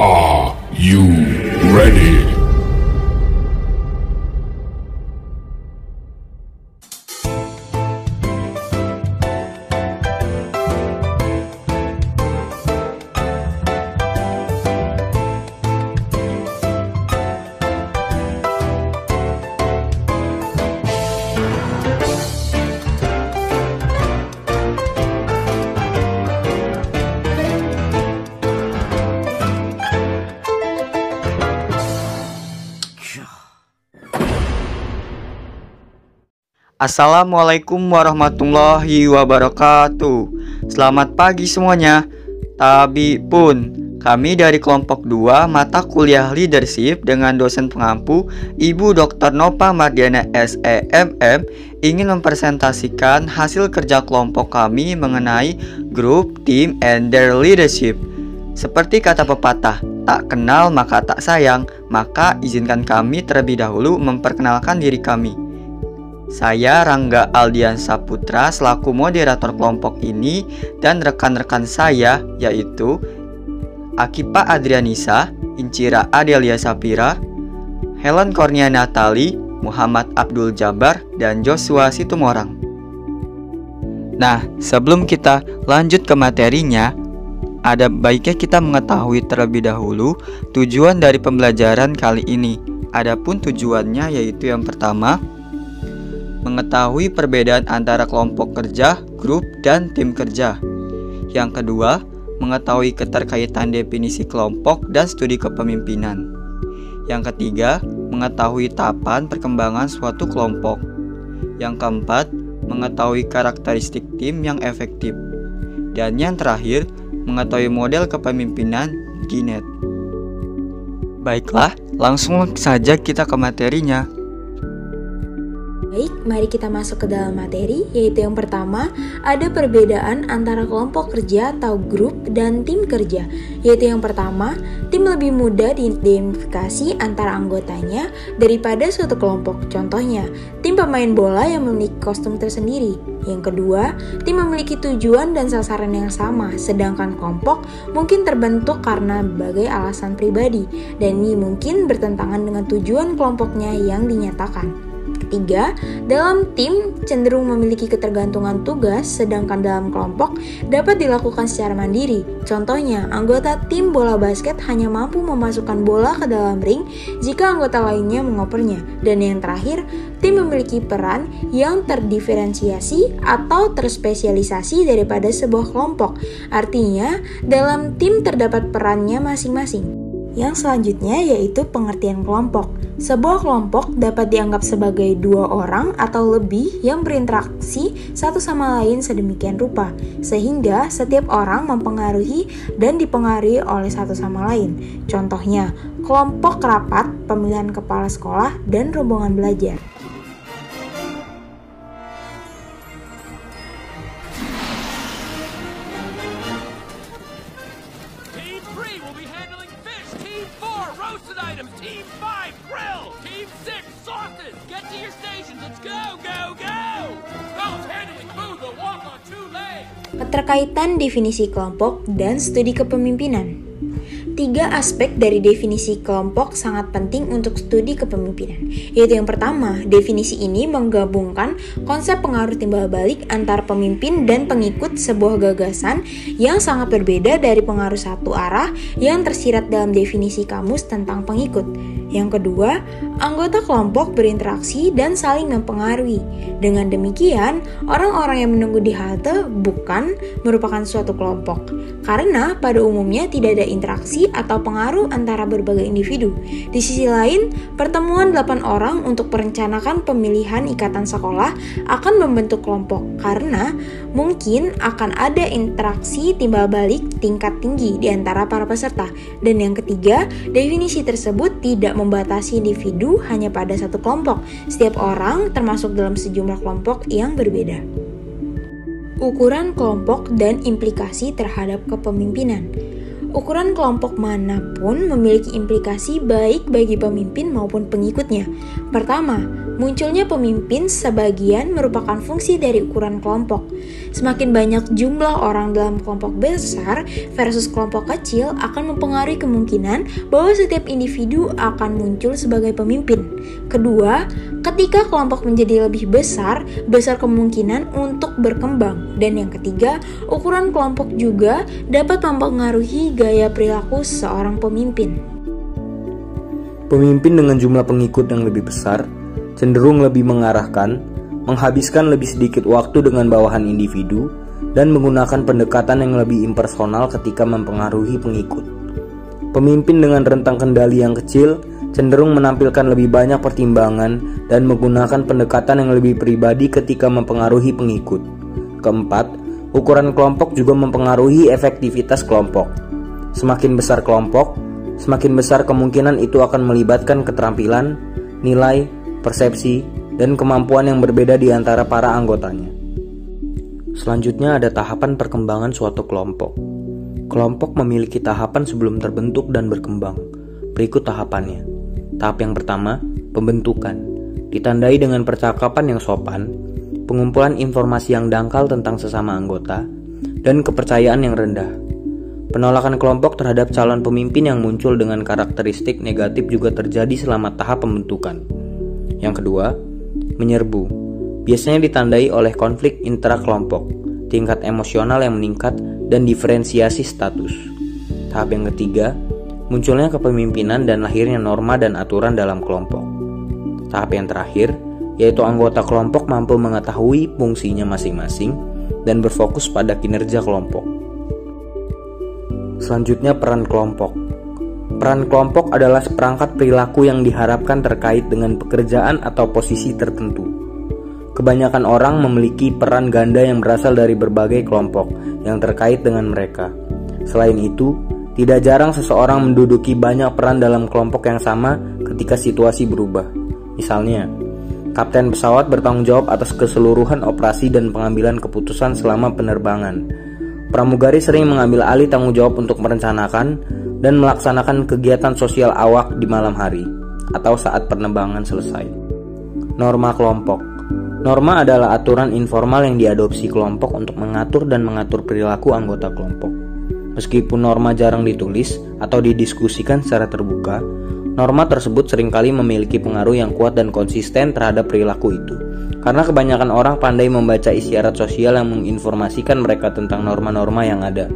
Are you ready? Assalamualaikum warahmatullahi wabarakatuh. Selamat pagi semuanya. Tabi pun, kami dari kelompok 2 mata kuliah leadership dengan dosen pengampu Ibu Dr. Nova Mardiana SEMM ingin mempresentasikan hasil kerja kelompok kami mengenai group, team, and their leadership. Seperti kata pepatah, tak kenal maka tak sayang, maka izinkan kami terlebih dahulu memperkenalkan diri kami. Saya Rangga Aldian Saputra selaku moderator kelompok ini dan rekan-rekan saya yaitu Akipa Adrianisa, Incira Adelia Sapira, Helen Cornia Natali, Muhammad Abdul Jabar, dan Joshua Situmorang. Nah, sebelum kita lanjut ke materinya, ada baiknya kita mengetahui terlebih dahulu tujuan dari pembelajaran kali ini. Adapun tujuannya yaitu yang pertama, mengetahui perbedaan antara kelompok kerja, grup, dan tim kerja. Yang kedua, mengetahui keterkaitan definisi kelompok dan studi kepemimpinan. Yang ketiga, mengetahui tahapan perkembangan suatu kelompok. Yang keempat, mengetahui karakteristik tim yang efektif. Dan yang terakhir, mengetahui model kepemimpinan Ginet. Baiklah, langsung saja kita ke materinya. Baik, mari kita masuk ke dalam materi, yaitu yang pertama, ada perbedaan antara kelompok kerja atau grup dan tim kerja. Yaitu yang pertama, tim lebih mudah diidentifikasi antara anggotanya daripada suatu kelompok. Contohnya, tim pemain bola yang memiliki kostum tersendiri. Yang kedua, tim memiliki tujuan dan sasaran yang sama, sedangkan kelompok mungkin terbentuk karena berbagai alasan pribadi, dan ini mungkin bertentangan dengan tujuan kelompoknya yang dinyatakan. Ketiga, dalam tim cenderung memiliki ketergantungan tugas, sedangkan dalam kelompok dapat dilakukan secara mandiri. Contohnya, anggota tim bola basket hanya mampu memasukkan bola ke dalam ring jika anggota lainnya mengopernya. Dan yang terakhir, tim memiliki peran yang terdiferensiasi atau terspesialisasi daripada sebuah kelompok. Artinya, dalam tim terdapat perannya masing-masing. Yang selanjutnya yaitu pengertian kelompok. Sebuah kelompok dapat dianggap sebagai dua orang atau lebih yang berinteraksi satu sama lain sedemikian rupa, sehingga setiap orang mempengaruhi dan dipengaruhi oleh satu sama lain. Contohnya, kelompok rapat, pemilihan kepala sekolah, dan rombongan belajar. Team 5, grill! Team 6, sauces! Get to your stations, let's go, go, go! Those handling food will walk on 2 legs! Keterkaitan definisi kelompok dan studi kepemimpinan. 3 aspek dari definisi kelompok sangat penting untuk studi kepemimpinan, yaitu yang pertama, definisi ini menggabungkan konsep pengaruh timbal balik antar pemimpin dan pengikut sebuah gagasan yang sangat berbeda dari pengaruh satu arah yang tersirat dalam definisi kamus tentang pengikut. Yang kedua, anggota kelompok berinteraksi dan saling mempengaruhi. Dengan demikian, orang-orang yang menunggu di halte bukan merupakan suatu kelompok, karena pada umumnya tidak ada interaksi atau pengaruh antara berbagai individu. Di sisi lain, pertemuan 8 orang untuk merencanakan pemilihan ikatan sekolah akan membentuk kelompok, karena mungkin akan ada interaksi timbal balik tingkat tinggi di antara para peserta. Dan yang ketiga, definisi tersebut tidak membatasi individu hanya pada satu kelompok. Setiap orang termasuk dalam sejumlah kelompok yang berbeda. Ukuran kelompok dan implikasi terhadap kepemimpinan. Ukuran kelompok manapun memiliki implikasi baik bagi pemimpin maupun pengikutnya. Pertama, munculnya pemimpin sebagian merupakan fungsi dari ukuran kelompok. Semakin banyak jumlah orang dalam kelompok besar versus kelompok kecil akan mempengaruhi kemungkinan bahwa setiap individu akan muncul sebagai pemimpin. Kedua, ketika kelompok menjadi lebih besar kemungkinan untuk berkembang. Dan yang ketiga, ukuran kelompok juga dapat mempengaruhi gaya perilaku seorang pemimpin. Pemimpin dengan jumlah pengikut yang lebih besar cenderung lebih mengarahkan, menghabiskan lebih sedikit waktu dengan bawahan individu, dan menggunakan pendekatan yang lebih impersonal ketika mempengaruhi pengikut. Pemimpin dengan rentang kendali yang kecil cenderung menampilkan lebih banyak pertimbangan dan menggunakan pendekatan yang lebih pribadi ketika mempengaruhi pengikut. Keempat, ukuran kelompok juga mempengaruhi efektivitas kelompok. Semakin besar kelompok, semakin besar kemungkinan itu akan melibatkan keterampilan, nilai, persepsi, dan kemampuan yang berbeda di antara para anggotanya. Selanjutnya ada tahapan perkembangan suatu kelompok. Kelompok memiliki tahapan sebelum terbentuk dan berkembang. Berikut tahapannya. Tahap yang pertama, pembentukan. Ditandai dengan percakapan yang sopan, pengumpulan informasi yang dangkal tentang sesama anggota, dan kepercayaan yang rendah. Penolakan kelompok terhadap calon pemimpin yang muncul dengan karakteristik negatif juga terjadi selama tahap pembentukan. Yang kedua, menyerbu. Biasanya ditandai oleh konflik intrakelompok, tingkat emosional yang meningkat, dan diferensiasi status. Tahap yang ketiga, munculnya kepemimpinan dan lahirnya norma dan aturan dalam kelompok. Tahap yang terakhir, yaitu anggota kelompok mampu mengetahui fungsinya masing-masing dan berfokus pada kinerja kelompok. Selanjutnya, peran kelompok. Peran kelompok adalah seperangkat perilaku yang diharapkan terkait dengan pekerjaan atau posisi tertentu. Kebanyakan orang memiliki peran ganda yang berasal dari berbagai kelompok yang terkait dengan mereka. Selain itu, tidak jarang seseorang menduduki banyak peran dalam kelompok yang sama ketika situasi berubah. Misalnya, kapten pesawat bertanggung jawab atas keseluruhan operasi dan pengambilan keputusan selama penerbangan. Pramugari sering mengambil alih tanggung jawab untuk merencanakan dan melaksanakan kegiatan sosial awak di malam hari atau saat penerbangan selesai. Norma kelompok. Norma adalah aturan informal yang diadopsi kelompok untuk mengatur dan mengatur perilaku anggota kelompok. Meskipun norma jarang ditulis atau didiskusikan secara terbuka, norma tersebut seringkali memiliki pengaruh yang kuat dan konsisten terhadap perilaku itu. Karena kebanyakan orang pandai membaca isyarat sosial yang menginformasikan mereka tentang norma-norma yang ada.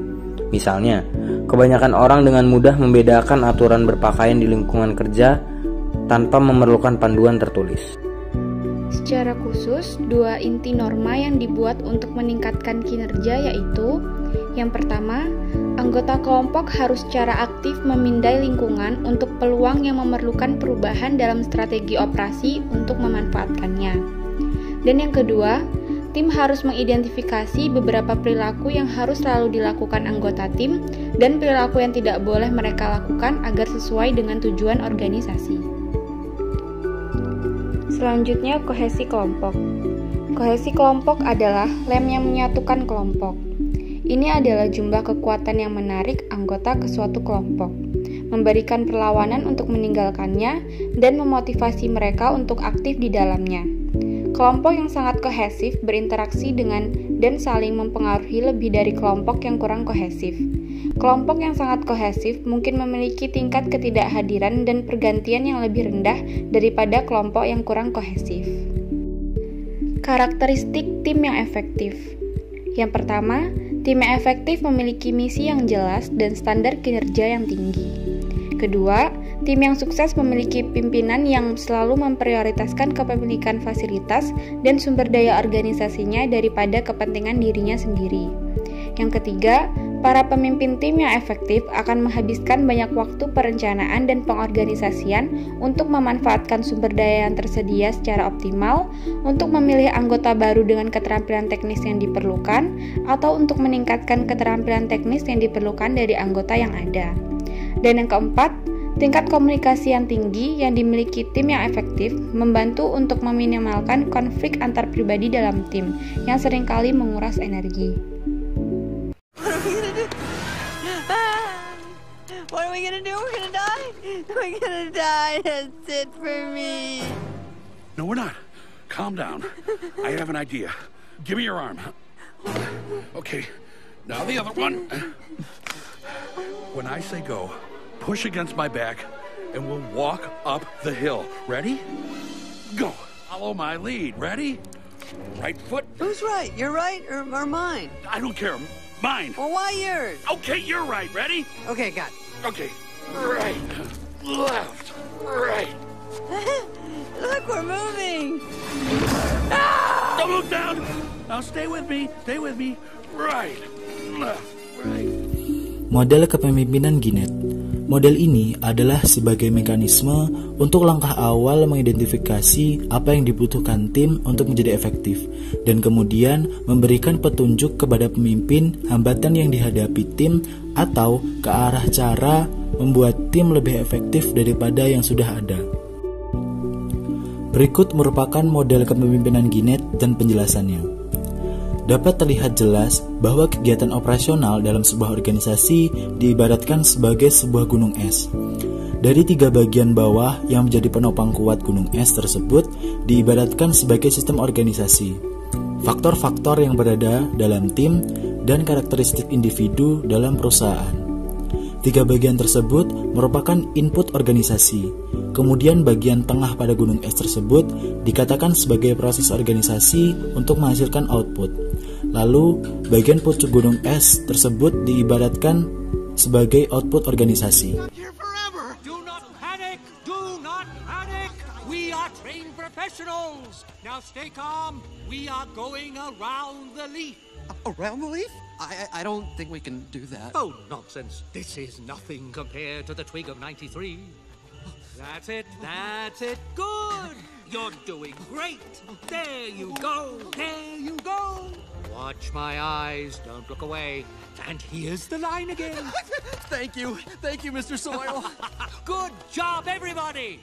Misalnya, kebanyakan orang dengan mudah membedakan aturan berpakaian di lingkungan kerja tanpa memerlukan panduan tertulis. Secara khusus, dua inti norma yang dibuat untuk meningkatkan kinerja yaitu: yang pertama, anggota kelompok harus secara aktif memindai lingkungan untuk peluang yang memerlukan perubahan dalam strategi operasi untuk memanfaatkannya. Dan yang kedua, tim harus mengidentifikasi beberapa perilaku yang harus selalu dilakukan anggota tim dan perilaku yang tidak boleh mereka lakukan agar sesuai dengan tujuan organisasi. Selanjutnya, kohesi kelompok. Kohesi kelompok adalah lem yang menyatukan kelompok. Ini adalah jumlah kekuatan yang menarik anggota ke suatu kelompok, memberikan perlawanan untuk meninggalkannya, dan memotivasi mereka untuk aktif di dalamnya. Kelompok yang sangat kohesif berinteraksi dengan dan saling mempengaruhi lebih dari kelompok yang kurang kohesif. Kelompok yang sangat kohesif mungkin memiliki tingkat ketidakhadiran dan pergantian yang lebih rendah daripada kelompok yang kurang kohesif. Karakteristik tim yang efektif. Yang pertama, tim yang efektif memiliki misi yang jelas dan standar kinerja yang tinggi. Kedua, tim yang sukses memiliki pimpinan yang selalu memprioritaskan kepemilikan fasilitas dan sumber daya organisasinya daripada kepentingan dirinya sendiri. Yang ketiga, para pemimpin tim yang efektif akan menghabiskan banyak waktu perencanaan dan pengorganisasian untuk memanfaatkan sumber daya yang tersedia secara optimal, untuk memilih anggota baru dengan keterampilan teknis yang diperlukan, atau untuk meningkatkan keterampilan teknis yang diperlukan dari anggota yang ada. Dan yang keempat, tingkat komunikasi yang tinggi yang dimiliki tim yang efektif membantu untuk meminimalkan konflik antar pribadi dalam tim yang seringkali menguras energi. we gonna do? We're gonna die? We're gonna die. That's it for me. No, we're not. Calm down. I have an idea. Give me your arm. Okay, now the other one. When I say go, push against my back, and we'll walk up the hill. Ready? Go. Follow my lead. Ready? Right foot. Who's right? You're right or mine? I don't care. Mine. Well, why yours? Okay, you're right. Ready? Okay, got it. Okay. Right. Left. Right. Look, we're moving. Don't look down. Now stay with me. Stay with me. Right. Left. Right. Model kepemimpinan Ginet. Model ini adalah sebagai mekanisme untuk langkah awal mengidentifikasi apa yang dibutuhkan tim untuk menjadi efektif, dan kemudian memberikan petunjuk kepada pemimpin hambatan yang dihadapi tim atau ke arah cara membuat tim lebih efektif daripada yang sudah ada. Berikut merupakan model kepemimpinan Ginet dan penjelasannya. Dapat terlihat jelas bahwa kegiatan operasional dalam sebuah organisasi diibaratkan sebagai sebuah gunung es. Dari 3 bagian bawah yang menjadi penopang kuat gunung es tersebut diibaratkan sebagai sistem organisasi, faktor-faktor yang berada dalam tim, dan karakteristik individu dalam perusahaan. 3 bagian tersebut merupakan input organisasi. Kemudian bagian tengah pada gunung es tersebut dikatakan sebagai proses organisasi untuk menghasilkan output. Lalu, bagian pucuk gunung es tersebut diibaratkan sebagai output organisasi. Here forever. Do not panic. Do not panic. We are trained professionals. Now stay calm. We are going around the leaf. Around the leaf? I don't think we can do that. Oh, nonsense. This is nothing compared to the twig of 93. That's it. That's it. Good. You're doing great. There you go. There you go. Watch my eyes. Don't look away. And here's the line again. Thank you. Thank you, Mr. Soil. Good job, everybody.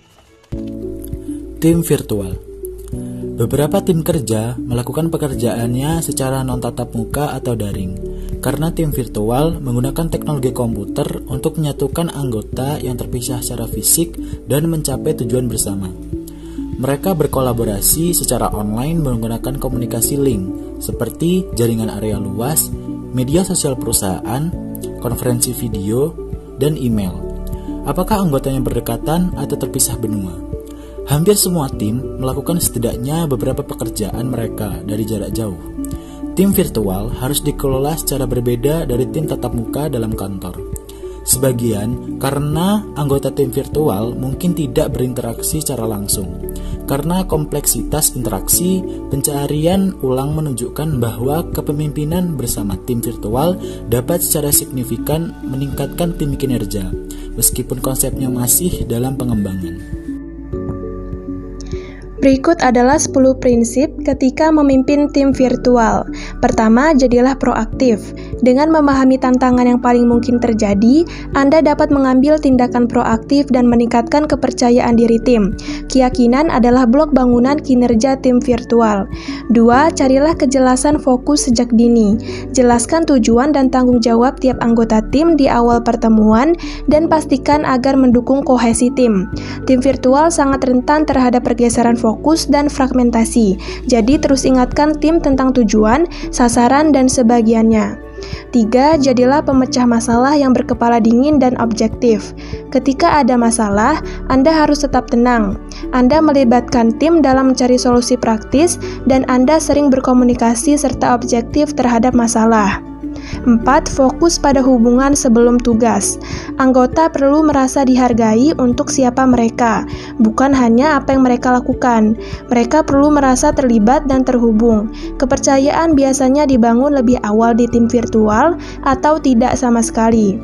Tim virtual. Beberapa tim kerja melakukan pekerjaannya secara non-tatap muka atau daring, karena tim virtual menggunakan teknologi komputer untuk menyatukan anggota yang terpisah secara fisik dan mencapai tujuan bersama. Mereka berkolaborasi secara online menggunakan komunikasi link, seperti jaringan area luas, media sosial perusahaan, konferensi video, dan email. Apakah anggotanya berdekatan atau terpisah benua? Hampir semua tim melakukan setidaknya beberapa pekerjaan mereka dari jarak jauh. Tim virtual harus dikelola secara berbeda dari tim tatap muka dalam kantor. Sebagian karena anggota tim virtual mungkin tidak berinteraksi secara langsung. Karena kompleksitas interaksi, pencarian ulang menunjukkan bahwa kepemimpinan bersama tim virtual dapat secara signifikan meningkatkan tim kinerja, meskipun konsepnya masih dalam pengembangan. Berikut adalah 10 prinsip ketika memimpin tim virtual. Pertama, jadilah proaktif. Dengan memahami tantangan yang paling mungkin terjadi, Anda dapat mengambil tindakan proaktif dan meningkatkan kepercayaan diri tim. Keyakinan adalah blok bangunan kinerja tim virtual. 2. Carilah kejelasan fokus sejak dini. Jelaskan tujuan dan tanggung jawab tiap anggota tim di awal pertemuan dan pastikan agar mendukung kohesi tim. Tim virtual sangat rentan terhadap pergeseran fokus dan fragmentasi. Jadi terus ingatkan tim tentang tujuan, sasaran, dan sebagiannya. 3. Jadilah pemecah masalah yang berkepala dingin dan objektif. Ketika ada masalah, Anda harus tetap tenang. Anda melibatkan tim dalam mencari solusi praktis dan Anda sering berkomunikasi serta objektif terhadap masalah. 4. Fokus pada hubungan sebelum tugas. Anggota perlu merasa dihargai untuk siapa mereka, bukan hanya apa yang mereka lakukan. Mereka perlu merasa terlibat dan terhubung. Kepercayaan biasanya dibangun lebih awal di tim virtual atau tidak sama sekali.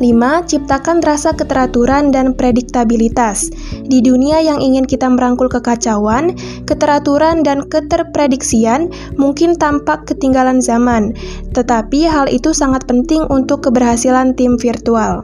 5. Ciptakan rasa keteraturan dan prediktabilitas. Di dunia yang ingin kita merangkul kekacauan, keteraturan dan keterprediksian mungkin tampak ketinggalan zaman, tetapi hal itu sangat penting untuk keberhasilan tim virtual.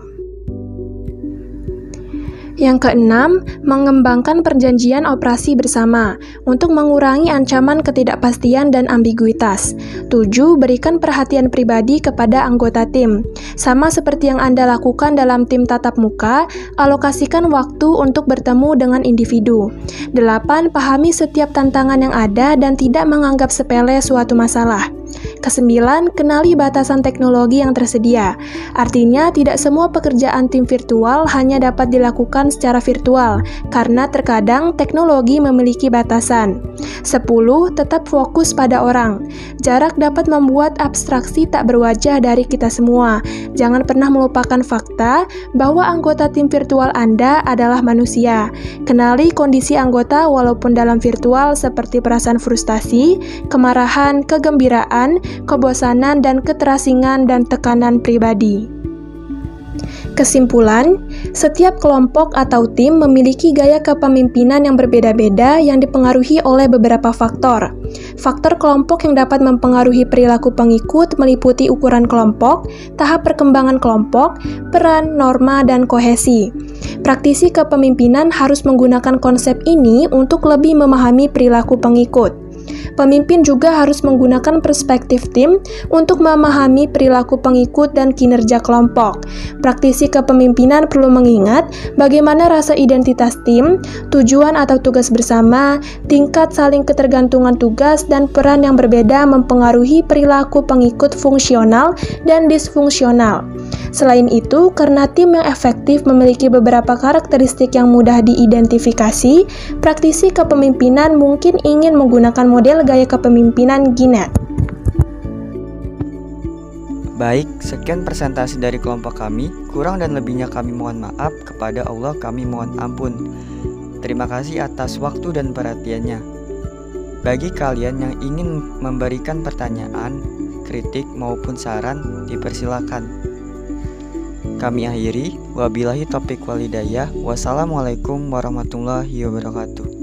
Yang keenam, mengembangkan perjanjian operasi bersama untuk mengurangi ancaman ketidakpastian dan ambiguitas. 7. Berikan perhatian pribadi kepada anggota tim. Sama seperti yang Anda lakukan dalam tim tatap muka, alokasikan waktu untuk bertemu dengan individu. 8. Pahami setiap tantangan yang ada dan tidak menganggap sepele suatu masalah. Kesembilan, kenali batasan teknologi yang tersedia. Artinya, tidak semua pekerjaan tim virtual hanya dapat dilakukan secara virtual, karena terkadang teknologi memiliki batasan. 10. Tetap fokus pada orang. Jarak dapat membuat abstraksi tak berwajah dari kita semua. Jangan pernah melupakan fakta bahwa anggota tim virtual Anda adalah manusia. Kenali kondisi anggota walaupun dalam virtual seperti perasaan frustasi, kemarahan, kegembiraan, kebosanan, dan keterasingan dan tekanan pribadi. Kesimpulan, setiap kelompok atau tim memiliki gaya kepemimpinan yang berbeda-beda yang dipengaruhi oleh beberapa faktor. Faktor kelompok yang dapat mempengaruhi perilaku pengikut meliputi ukuran kelompok, tahap perkembangan kelompok, peran, norma, dan kohesi. Praktisi kepemimpinan harus menggunakan konsep ini untuk lebih memahami perilaku pengikut. Pemimpin juga harus menggunakan perspektif tim untuk memahami perilaku pengikut dan kinerja kelompok. Praktisi kepemimpinan perlu mengingat bagaimana rasa identitas tim, tujuan atau tugas bersama, tingkat saling ketergantungan tugas, dan peran yang berbeda mempengaruhi perilaku pengikut fungsional dan disfungsional. Selain itu, karena tim yang efektif memiliki beberapa karakteristik yang mudah diidentifikasi, praktisi kepemimpinan mungkin ingin menggunakan model gaya kepemimpinan Ginette. Baik, sekian presentasi dari kelompok kami. Kurang dan lebihnya kami mohon maaf, kepada Allah kami mohon ampun. Terima kasih atas waktu dan perhatiannya. Bagi kalian yang ingin memberikan pertanyaan, kritik maupun saran, dipersilakan. Kami akhiri, wabillahi taufiq walhidayah. Wassalamualaikum warahmatullahi wabarakatuh.